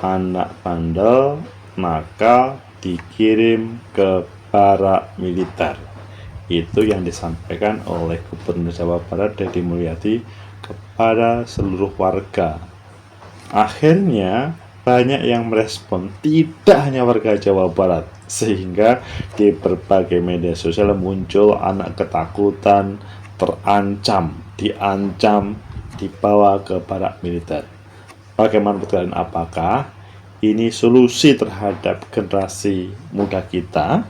anak bandel nakal dikirim ke barak militer. Itu yang disampaikan oleh Gubernur Jawa Barat Deddy Mulyadi kepada seluruh warga. Akhirnya banyak yang merespon, tidak hanya warga Jawa Barat, sehingga di berbagai media sosial muncul anak ketakutan, terancam, diancam, dibawa ke barak militer. Bagaimana menurut kalian, apakah ini solusi terhadap generasi muda kita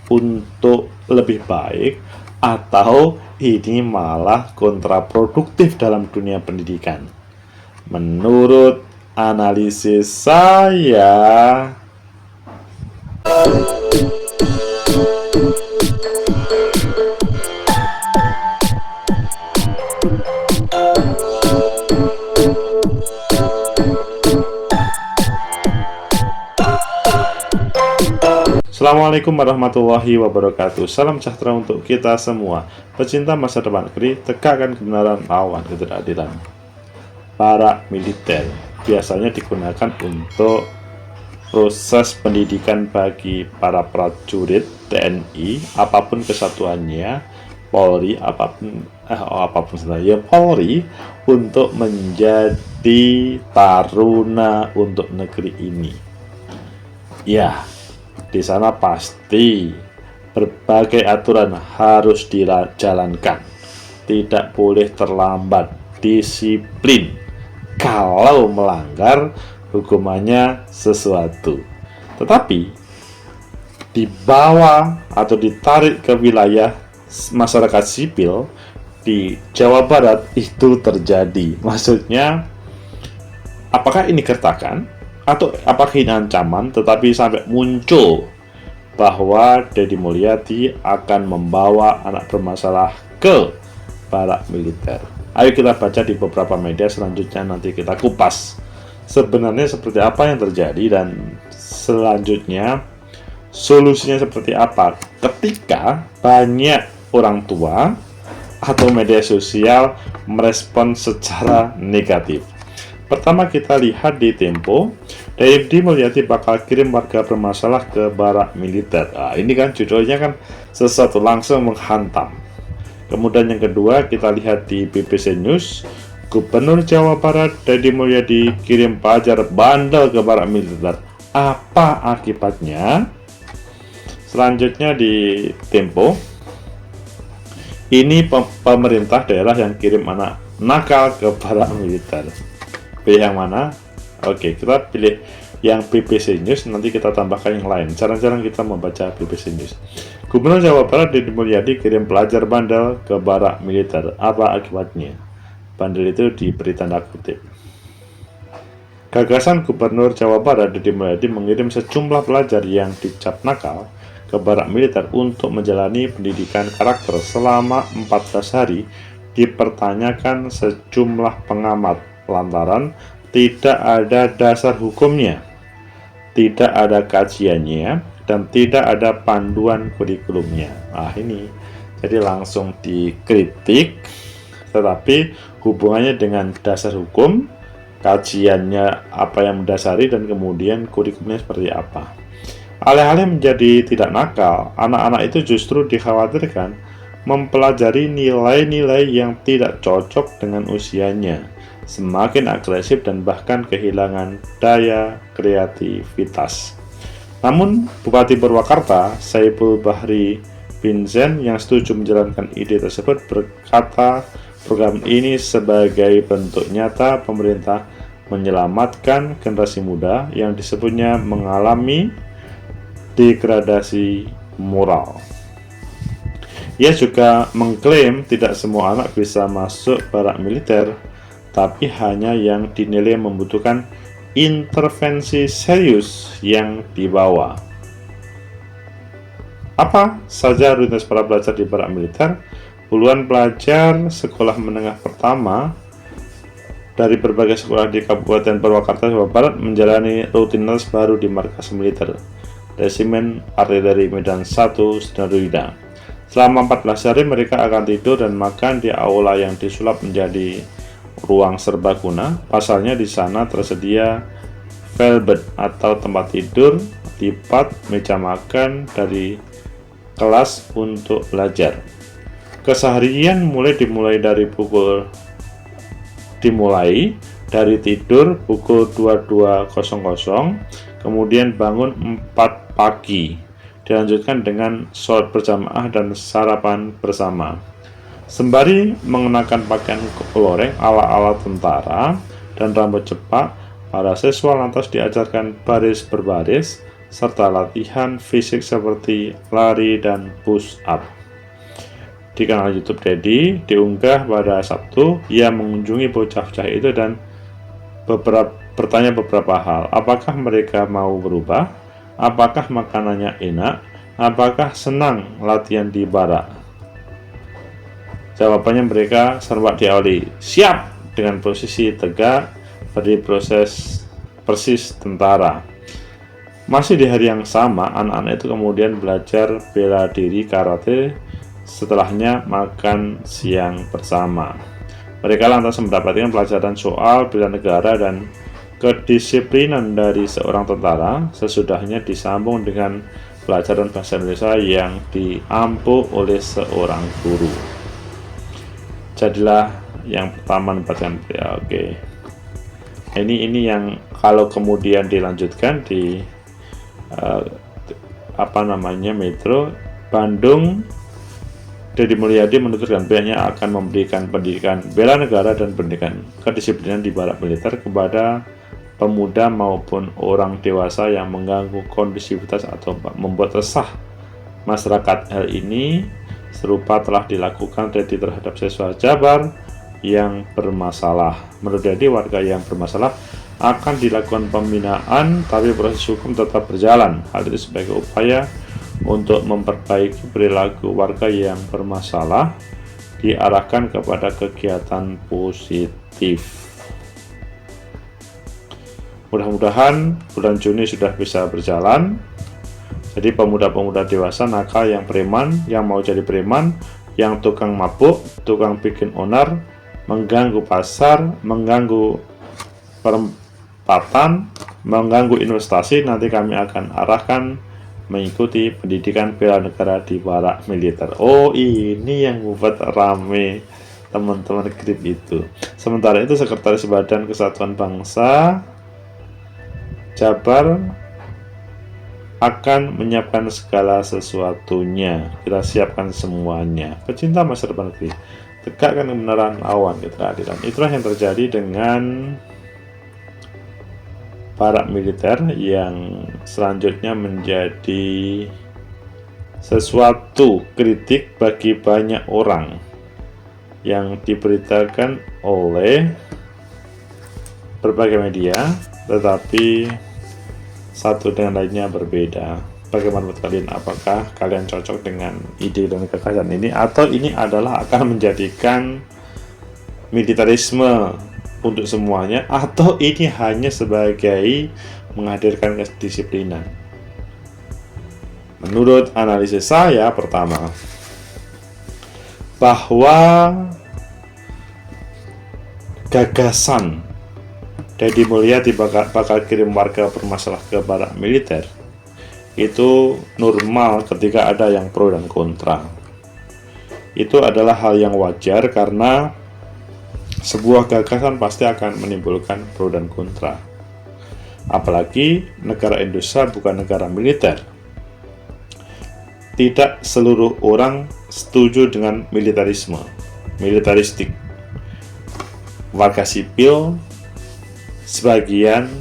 untuk lebih baik, atau ini malah kontraproduktif dalam dunia pendidikan? Menurut analisis saya, Assalamualaikum warahmatullahi wabarakatuh. Salam sejahtera untuk kita semua. Pecinta masa depan negeri, tegakkan kebenaran, lawan ketidakadilan. Barak militer biasanya digunakan untuk proses pendidikan bagi para prajurit TNI, apapun kesatuannya, Polri, apapun saja Polri, untuk menjadi taruna untuk negeri ini. Ya, di sana pasti berbagai aturan harus dijalankan, tidak boleh terlambat, disiplin. Kalau melanggar, hukumannya sesuatu. Tetapi dibawa atau ditarik ke wilayah masyarakat sipil di Jawa Barat itu terjadi. Maksudnya, apakah ini gertakan atau apakah ini ancaman? Tetapi sampai muncul bahwa Deddy Mulyadi akan membawa anak bermasalah ke barak militer. Ayo kita baca di beberapa media, selanjutnya nanti kita kupas sebenarnya seperti apa yang terjadi dan selanjutnya solusinya seperti apa ketika banyak orang tua atau media sosial merespon secara negatif. Pertama kita lihat di Tempo, Deddy Mulyadi bakal kirim warga bermasalah ke barak militer. Nah, ini kan judulnya kan sesuatu langsung menghantam. Kemudian yang kedua kita lihat di BBC News, Gubernur Jawa Barat Deddy Mulyadi kirim pelajar bandel ke barak militer. Apa akibatnya? Selanjutnya di Tempo, ini pemerintah daerah yang kirim anak nakal ke barak militer. Pilih yang mana? Oke, kita pilih yang BBC News, nanti kita tambahkan yang lain. Jarang-jarang kita membaca BBC News. Gubernur Jawa Barat Deddy Mulyadi kirim pelajar bandel ke barak militer. Apa akibatnya? Bandel itu diberi tanda kutip. Gagasan Gubernur Jawa Barat Deddy Mulyadi mengirim sejumlah pelajar yang dicap nakal ke barak militer untuk menjalani pendidikan karakter selama 14 hari dipertanyakan sejumlah pengamat lantaran tidak ada dasar hukumnya, tidak ada kajiannya, dan tidak ada panduan kurikulumnya. Nah ini jadi langsung dikritik, tetapi hubungannya dengan dasar hukum, kajiannya apa yang mendasari, dan kemudian kurikulumnya seperti apa. Alih-alih menjadi tidak nakal, anak-anak itu justru dikhawatirkan mempelajari nilai-nilai yang tidak cocok dengan usianya, semakin agresif dan bahkan kehilangan daya kreativitas. Namun, Bupati Purwakarta, Saiful Bahri bin Zain, yang setuju menjalankan ide tersebut, berkata program ini sebagai bentuk nyata pemerintah menyelamatkan generasi muda yang disebutnya mengalami degradasi moral. Ia juga mengklaim tidak semua anak bisa masuk barak militer, tapi hanya yang dinilai membutuhkan intervensi serius yang dibawa. Apa saja rutinitas para pelajar di barak militer? Puluhan pelajar sekolah menengah pertama dari berbagai sekolah di Kabupaten Purwakarta, Jawa Barat menjalani rutinitas baru di markas militer Resimen Artileri Medan 1 Sendrawida. Selama 14 hari mereka akan tidur dan makan di aula yang disulap menjadi ruang serbaguna. Pasalnya di sana tersedia velbet atau tempat tidur, lipat, meja makan dari kelas untuk belajar. Keseharian dimulai dari tidur pukul 22.00, kemudian bangun 4 pagi, dilanjutkan dengan sholat berjamaah dan sarapan bersama. Sembari mengenakan pakaian loreng ala-ala tentara dan rambut cepak, para siswa lantas diajarkan baris berbaris serta latihan fisik seperti lari dan push up. Di kanal YouTube Dedi diunggah pada Sabtu, ia mengunjungi bocah-bocah itu dan bertanya beberapa hal. Apakah mereka mau berubah? Apakah makanannya enak? Apakah senang latihan di barak? Jawabannya mereka serba diawali siap dengan posisi tegak, berdiri persis tentara. Masih di hari yang sama, anak-anak itu kemudian belajar bela diri karate, setelahnya makan siang bersama. Mereka lantas mendapatkan pelajaran soal bela negara dan kedisiplinan dari seorang tentara, sesudahnya disambung dengan pelajaran bahasa Indonesia yang diampu oleh seorang guru. Jadilah yang pertama mendapatkan oke. Ini yang kalau kemudian dilanjutkan di Metro Bandung, Deddy Mulyadi menuturkan pihaknya akan memberikan pendidikan bela negara dan pendidikan kedisiplinan di barak militer kepada pemuda maupun orang dewasa yang mengganggu kondisivitas atau membuat resah masyarakat. Hal ini serupa telah dilakukan Deddy terhadap siswa Jabar yang bermasalah. Menurut Deddy, warga yang bermasalah akan dilakukan pembinaan, tapi proses hukum tetap berjalan. Hal itu sebagai upaya untuk memperbaiki perilaku warga yang bermasalah, diarahkan kepada kegiatan positif. Mudah-mudahan bulan Juni sudah bisa berjalan. Jadi pemuda-pemuda dewasa nakal yang preman, yang mau jadi preman, yang tukang mabuk, tukang bikin onar, mengganggu pasar, mengganggu perempatan, mengganggu investasi, nanti kami akan arahkan mengikuti pendidikan bela negara di barak militer. Oh, ini yang membuat rame teman-teman grip itu. Sementara itu, Sekretaris Badan Kesatuan Bangsa Jabar akan menyiapkan segala sesuatunya. Kita siapkan semuanya. Pecinta masa depan negeri, tegakkan kebenaran, lawan keadilan. Itulah yang terjadi dengan barak militer yang selanjutnya menjadi sesuatu kritik bagi banyak orang yang diberitakan oleh berbagai media, tetapi satu dengan lainnya berbeda. Bagaimana menurut kalian? Apakah kalian cocok dengan ide dan gagasan ini, atau ini adalah akan menjadikan militerisme untuk semuanya, atau ini hanya sebagai menghadirkan kedisiplinan? Menurut analisis saya, pertama, bahwa gagasan Deddy Mulyadi bakal kirim warga bermasalah ke barak militer itu normal ketika ada yang pro dan kontra. Itu adalah hal yang wajar karena sebuah gagasan pasti akan menimbulkan pro dan kontra. Apalagi negara Indonesia bukan negara militer. Tidak seluruh orang setuju dengan militeristik. Warga sipil sebagian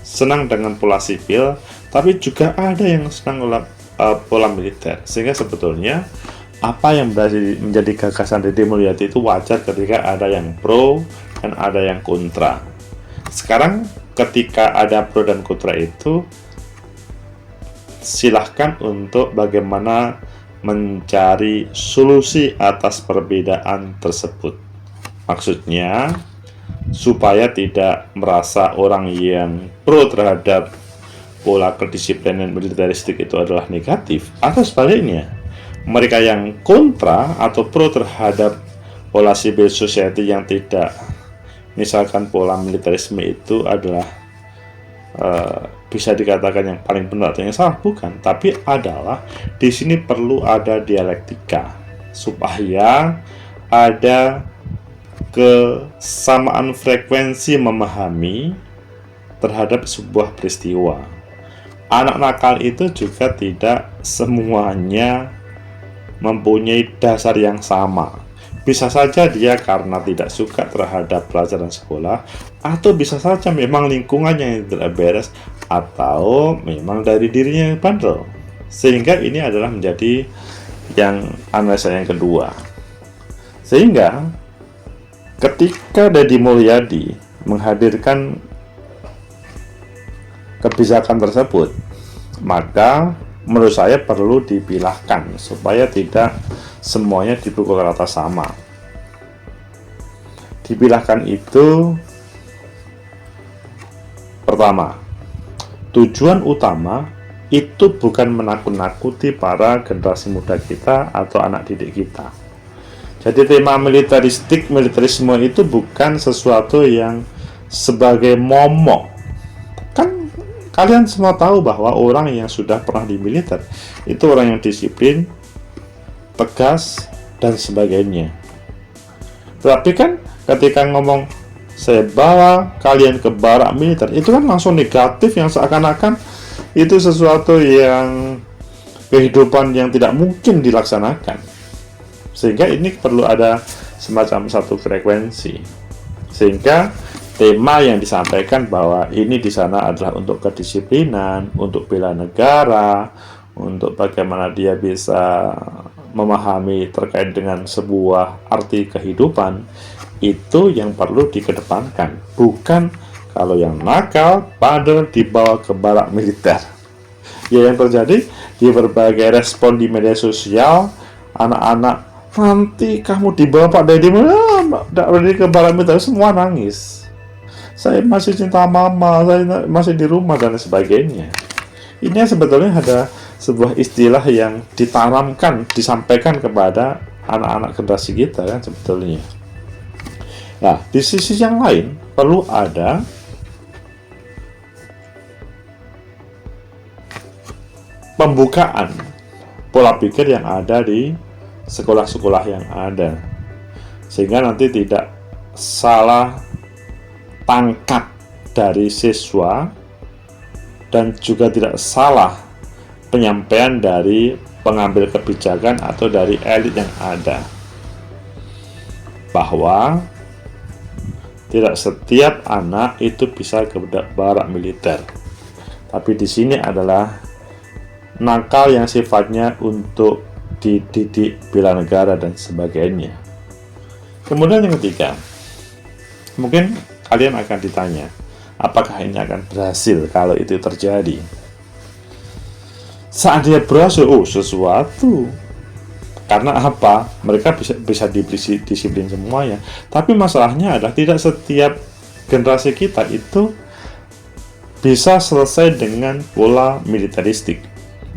senang dengan pola sipil, tapi juga ada yang senang pola militer. Sehingga sebetulnya apa yang menjadi gagasan Deddy Mulyadi itu wajar ketika ada yang pro dan ada yang kontra. Sekarang ketika ada pro dan kontra itu, silahkan untuk bagaimana mencari solusi atas perbedaan tersebut. Maksudnya supaya tidak merasa orang yang pro terhadap pola kedisiplinan militeristik itu adalah negatif, atau sebaliknya mereka yang kontra atau pro terhadap pola civil society yang tidak, misalkan pola militerisme itu adalah bisa dikatakan yang paling benar atau yang salah, bukan, tapi adalah di sini perlu ada dialektika supaya ada kesamaan frekuensi memahami terhadap sebuah peristiwa. Anak nakal itu juga tidak semuanya mempunyai dasar yang sama. Bisa saja dia karena tidak suka terhadap pelajaran sekolah, atau bisa saja memang lingkungannya yang tidak beres, atau memang dari dirinya yang bandel. Sehingga ini adalah menjadi yang analisa yang kedua. Sehingga ketika Deddy Mulyadi menghadirkan kebijakan tersebut, maka menurut saya perlu dipilahkan supaya tidak semuanya dipukul rata sama. Dipilahkan itu, pertama, tujuan utama itu bukan menakut-nakuti para generasi muda kita atau anak didik kita. Jadi tema militerisme itu bukan sesuatu yang sebagai momok. Kan kalian semua tahu bahwa orang yang sudah pernah di militer itu orang yang disiplin, tegas, dan sebagainya. Tetapi kan ketika ngomong saya bawa kalian ke barak militer, itu kan langsung negatif, yang seakan-akan itu sesuatu yang kehidupan yang tidak mungkin dilaksanakan. Sehingga ini perlu ada semacam satu frekuensi. Sehingga tema yang disampaikan bahwa ini di sana adalah untuk kedisiplinan, untuk bela negara, untuk bagaimana dia bisa memahami terkait dengan sebuah arti kehidupan, itu yang perlu dikedepankan. Bukan kalau yang nakal padahal dibawa ke barak militer. Ya, yang terjadi di berbagai respon di media sosial, anak-anak, nanti kamu dibawa Pak Deddy ke barak militer, semua nangis. Saya masih cinta mama, saya masih di rumah, dan sebagainya. Ini sebetulnya ada sebuah istilah yang ditanamkan, disampaikan kepada anak-anak generasi kita kan sebetulnya. Nah, di sisi yang lain perlu ada pembukaan pola pikir yang ada di sekolah-sekolah yang ada, sehingga nanti tidak salah tangkap dari siswa dan juga tidak salah penyampaian dari pengambil kebijakan atau dari elit yang ada, bahwa tidak setiap anak itu bisa ke barak militer. Tapi di sini adalah nakal yang sifatnya untuk dididik bela negara dan sebagainya. Kemudian yang ketiga, mungkin kalian akan ditanya, apakah ini akan berhasil kalau itu terjadi? Saat dia berhasil, sesuatu. Karena apa? Mereka bisa disiplin semuanya. Tapi masalahnya adalah tidak setiap generasi kita itu bisa selesai dengan pola militeristik.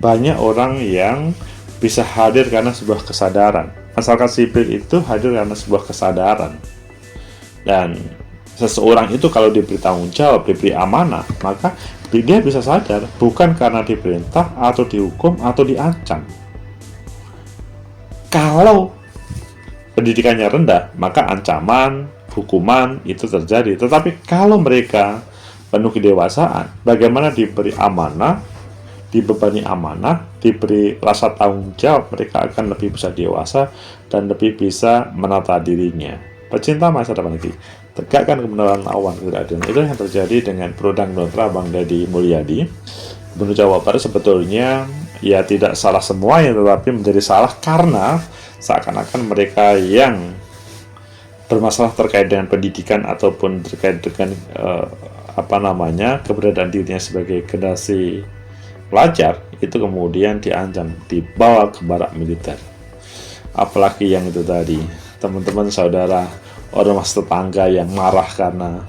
Banyak orang yang bisa hadir karena sebuah kesadaran. Masyarakat sipil itu hadir karena sebuah kesadaran. Dan seseorang itu kalau diberi tanggung jawab, diberi amanah, maka dia bisa sadar bukan karena diperintah atau dihukum atau diancam. Kalau pendidikannya rendah, maka ancaman, hukuman itu terjadi. Tetapi kalau mereka penuh kedewasaan, bagaimana diberi amanah, dibebani amanah, diberi rasa tanggung jawab, mereka akan lebih bisa dewasa dan lebih bisa menata dirinya. Pecinta masa depan lagi, tegakkan kebenaran lawan ketidakadilan. Itu yang terjadi dengan Prodang Dontra Bang Deddy Mulyadi. Gubernur Jawa Barat sebetulnya ya tidak salah semuanya, tetapi menjadi salah karena seakan-akan mereka yang bermasalah terkait dengan pendidikan ataupun terkait dengan keberadaan dirinya sebagai generasi pelajar itu kemudian diancam, dibawa ke barak militer. Apalagi yang itu tadi, teman-teman saudara ormas tetangga yang marah karena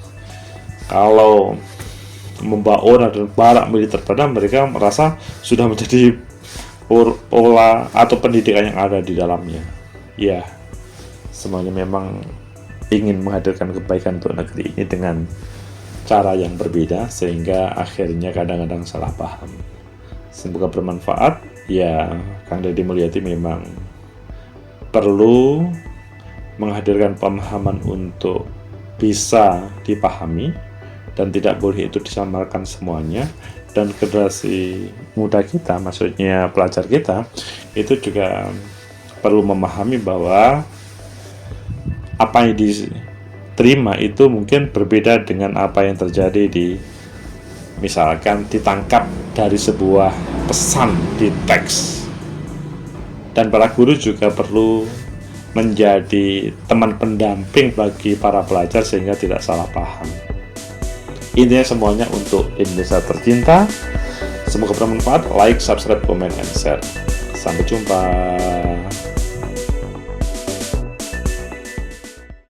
kalau membawa orang dan barak militer, padahal mereka merasa sudah menjadi pola atau pendidikan yang ada di dalamnya. Ya, semuanya memang ingin menghadirkan kebaikan untuk negeri ini dengan cara yang berbeda sehingga akhirnya kadang-kadang salah paham. Semoga bermanfaat. Ya, Kang Deddy Mulyadi memang perlu menghadirkan pemahaman untuk bisa dipahami dan tidak boleh itu disamarkan semuanya. Dan generasi muda kita, maksudnya pelajar kita, itu juga perlu memahami bahwa apa yang diterima itu mungkin berbeda dengan apa yang terjadi misalkan ditangkap dari sebuah pesan di teks. Dan para guru juga perlu menjadi teman pendamping bagi para pelajar sehingga tidak salah paham. Intinya semuanya untuk Indonesia tercinta. Semoga bermanfaat. Like, subscribe, comment, and share. Sampai jumpa.